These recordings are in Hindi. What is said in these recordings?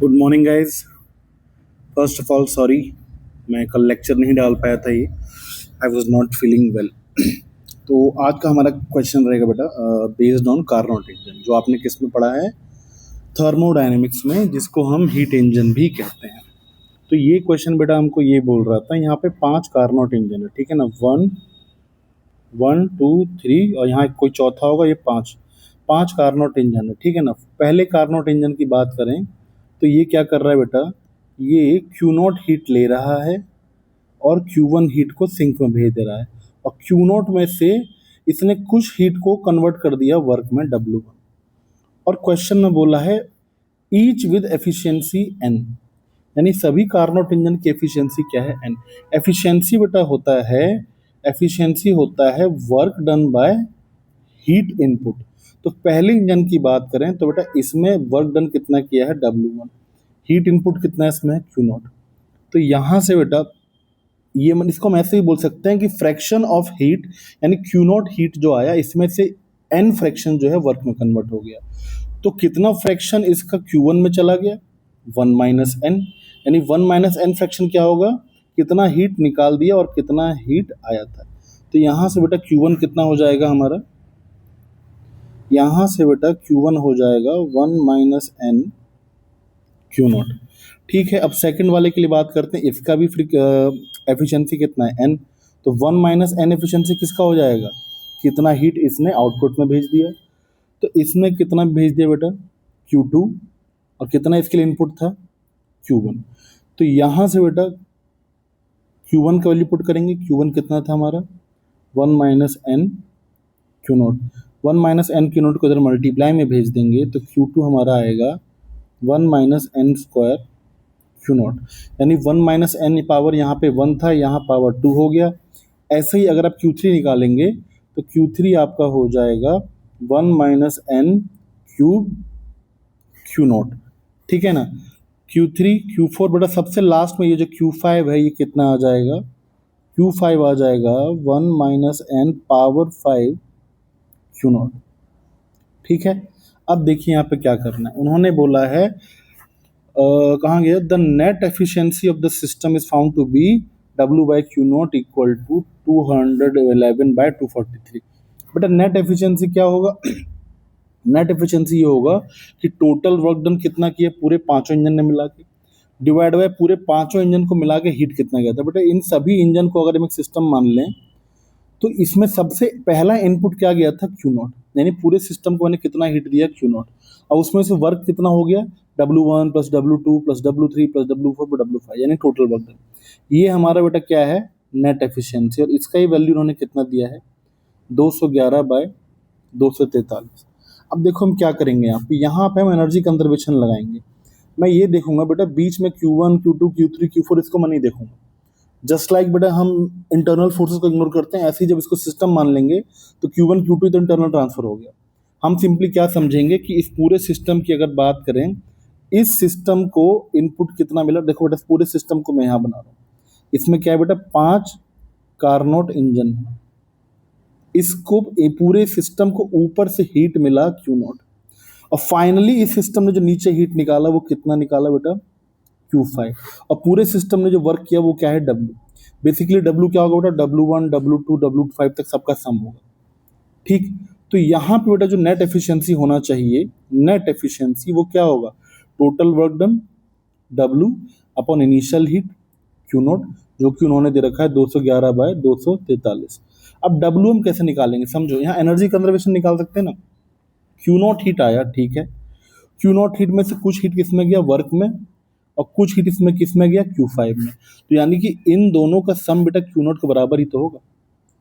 Good morning guys. First of all sorry, मैं कल लेक्चर नहीं डाल पाया था। ये I was not feeling well. तो आज का हमारा क्वेश्चन रहेगा बेटा बेस्ड ऑन कार्नोट इंजन, जो आपने किस में पढ़ा है, थर्मोडायनेमिक्स में, जिसको हम हीट इंजन भी कहते हैं। तो ये क्वेश्चन बेटा हमको ये बोल रहा था, यहाँ पे 5 कार्नोट इंजन है, ठीक है ना। वन वन टू थ्री, और यहाँ कोई चौथा होगा, ये पाँच पांच कार्नोट इंजन है, ठीक है ना। पहले कार्नोट इंजन की बात करें तो ये क्या कर रहा है बेटा, ये क्यू नॉट हीट ले रहा है और Q1 हीट को सिंक में भेज दे रहा है, और Q नॉट में से इसने कुछ हीट को कन्वर्ट कर दिया वर्क में W1। और क्वेश्चन में बोला है ईच विद एफिशिएंसी N, यानी सभी कार्नोट इंजन की एफिशिएंसी क्या है, N। एफिशिएंसी बेटा होता है, एफिशिएंसी होता है work done by heat input. तो पहले इंजन की बात करें तो बेटा इसमें वर्क डन कितना किया है, W1। हीट इनपुट कितना है इसमें, Q नॉट। तो यहाँ से बेटा ये इसको हम ऐसे ही बोल सकते हैं कि फ्रैक्शन ऑफ हीट, यानी Q नॉट हीट जो आया इसमें से N फ्रैक्शन जो है वर्क में कन्वर्ट हो गया। तो कितना फ्रैक्शन इसका Q1 में चला गया, 1 माइनस एन, यानी 1 माइनस एन फ्रैक्शन क्या होगा, कितना हीट निकाल दिया और कितना हीट आया था। तो यहाँ से बेटा Q1 कितना हो जाएगा हमारा, यहाँ से बेटा Q1 हो जाएगा 1 माइनस एन Q नॉट। ठीक है, अब सेकंड वाले के लिए बात करते हैं, इसका भी एफिशिएंसी कितना है, एन। तो 1 माइनस एन एफिशिएंसी किसका हो जाएगा, कितना हीट इसने आउटपुट में भेज दिया। तो इसने कितना भेज दिया बेटा, Q2, और कितना इसके लिए इनपुट था, Q1। तो यहाँ से बेटा Q1 का वैल्यू पुट करेंगे, Q1 कितना था हमारा, 1 minus n Q naught. 1 minus n Q naught को अगर मल्टीप्लाई में भेज देंगे तो Q2 हमारा आएगा 1 minus n square Q naught, यानी 1 माइनस एन पावर यहाँ पे 1 था, यहाँ पावर 2 हो गया। ऐसे ही अगर आप Q3 निकालेंगे तो Q3 आपका हो जाएगा 1 minus n cube Q naught, ठीक है ना। Q3 Q4 बेटा सबसे लास्ट में ये जो Q5 है ये कितना आ जाएगा, Q5 आ जाएगा 1 minus n power 5 Q naught, ठीक है। अब देखिए यहाँ पे क्या करना है, उन्होंने बोला है कहाँ गया, the net efficiency of the system is found to be W by Q naught equal to 211 by 243। बेटा नेट एफिशिएंसी क्या होगा, नेट एफिशिएंसी ये होगा कि टोटल वर्क डन कितना किया पूरे पांचों इंजन ने मिला के, डिवाइड बाय पूरे पांचों इंजन को मिला के हीट कितना गया था। बेटा इन सभी इंजन को अगर हम एक सिस्टम मान लें तो इसमें सबसे पहला इनपुट क्या गया था, Q नॉट, यानी पूरे सिस्टम को मैंने कितना हीट दिया, Q नॉट। और उसमें से वर्क कितना हो गया, W1 plus W2 plus W3 plus W4 plus W5, यानी टोटल वर्क डन। ये हमारा बेटा क्या है, नेट एफिशिएंसी, और इसका ही वैल्यू उन्होंने कितना दिया है, 211 बाय 243। अब देखो हम क्या करेंगे, यहाँ पे हम एनर्जी कंजर्वेशन लगाएंगे। मैं ये देखूंगा बेटा बीच में Q1 Q2 Q3 Q4 इसको मैं नहीं देखूंगा। जस्ट लाइक बेटा हम इंटरनल फोर्सेस को इग्नोर करते हैं, ऐसे ही जब इसको सिस्टम मान लेंगे तो Q1 Q2 तो इंटरनल ट्रांसफर हो गया। हम सिंपली क्या समझेंगे कि इस पूरे सिस्टम की अगर बात करें, इस सिस्टम को इनपुट कितना मिला, देखो बेटा पूरे सिस्टम को मैं यहाँ बना रहा हूँ, इसमें क्या है बेटा 5 कार्नोट इंजन है, इसको पूरे सिस्टम को ऊपर से हीट मिला Q नॉट, और फाइनली इस सिस्टम ने जो नीचे हीट निकाला वो कितना निकाला बेटा, Q5। और पूरे सिस्टम ने जो वर्क किया वो क्या है, W। बेसिकली W क्या होगा बेटा, W1 W2 W5 तक सबका सम होगा, ठीक। तो यहाँ पे बेटा जो नेट एफिशिएंसी होना चाहिए, नेट एफिशिएंसी वो क्या होगा, total work done W upon initial heat Q not, जो कि उन्होंने दे रखा है 211 बाय 243। अब W हम कैसे निकालेंगे, समझो यहाँ एनर्जी कंजर्वेशन निकाल सकते हैं ना। Q नॉट हीट आया, ठीक है, Q नॉट हीट में से कुछ हीट किस में गया, वर्क में, और कुछ हीट इसमें किस में गया, Q5 में। तो यानी कि इन दोनों का सम बेटा Q नॉट के बराबर ही तो होगा,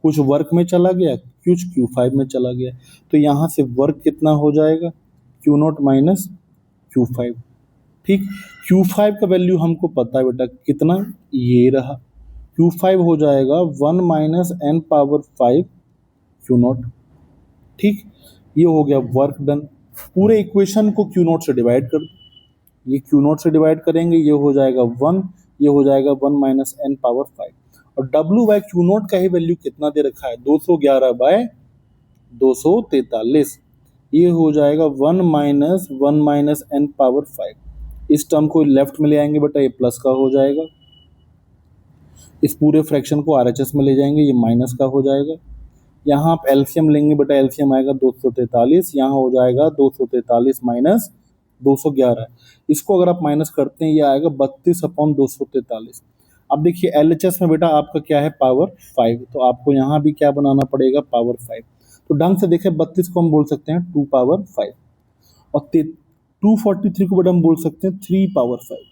कुछ वर्क में चला गया, कुछ Q5 में चला गया। तो यहाँ से वर्क कितना हो जाएगा, Q नॉट माइनस Q5, ठीक। Q5 का वैल्यू हमको पता है बेटा कितना, ये रहा, Q5 हो जाएगा 1 minus n power 5 Q naught, ठीक। ये हो गया वर्क डन। पूरे इक्वेशन को Q नॉट से डिवाइड कर दो, ये Q नॉट से डिवाइड करेंगे, ये हो जाएगा 1, ये हो जाएगा 1 माइनस एन पावर 5, और W बाई Q नॉट का ही वैल्यू कितना दे रखा है, 211 बाय 243, ये हो जाएगा 1 माइनस एन पावर 5। इस टर्म को लेफ्ट में ले आएंगे बेटा, ये प्लस का हो जाएगा। इस पूरे फ्रैक्शन को आरएचएस में ले जाएंगे, ये माइनस का हो जाएगा। यहाँ आप एलसीएम लेंगे बेटा, एलसीएम आएगा 243, यहाँ हो जाएगा 243 माइनस 211। इसको अगर आप माइनस करते हैं ये आएगा 32/243। अब देखिए एलएचएस में बेटा आपका क्या है, पावर 5, तो आपको यहाँ भी क्या बनाना पड़ेगा, पावर 5। तो ढंग से देखें 32 को हम बोल सकते हैं 2 पावर 5, और 243 को बेटा हम बोल सकते हैं 3 पावर 5।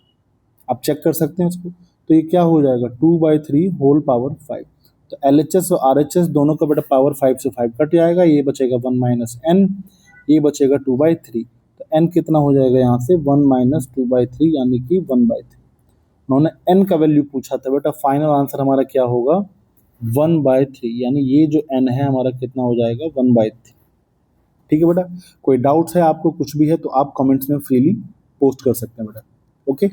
आप चेक कर सकते हैं इसको, तो ये क्या हो जाएगा 2/3 होल पावर 5। तो एलएचएस और आरएचएस दोनों का बेटा पावर 5 से 5 कट जाएगा, ये बचेगा 1 माइनस एन, ये बचेगा 2/3। तो एन कितना हो जाएगा यहाँ से 1 माइनस 2/3 यानी कि 1/3। उन्होंने एन का वैल्यू पूछा था बेटा, फाइनल आंसर हमारा क्या होगा 1/3, यानी ये जो एन है हमारा कितना हो जाएगा 1/3। ठीक है बेटा, कोई डाउट्स है आपको कुछ भी है तो आप कमेंट्स में फ्रीली पोस्ट कर सकते हैं बेटा। ओके।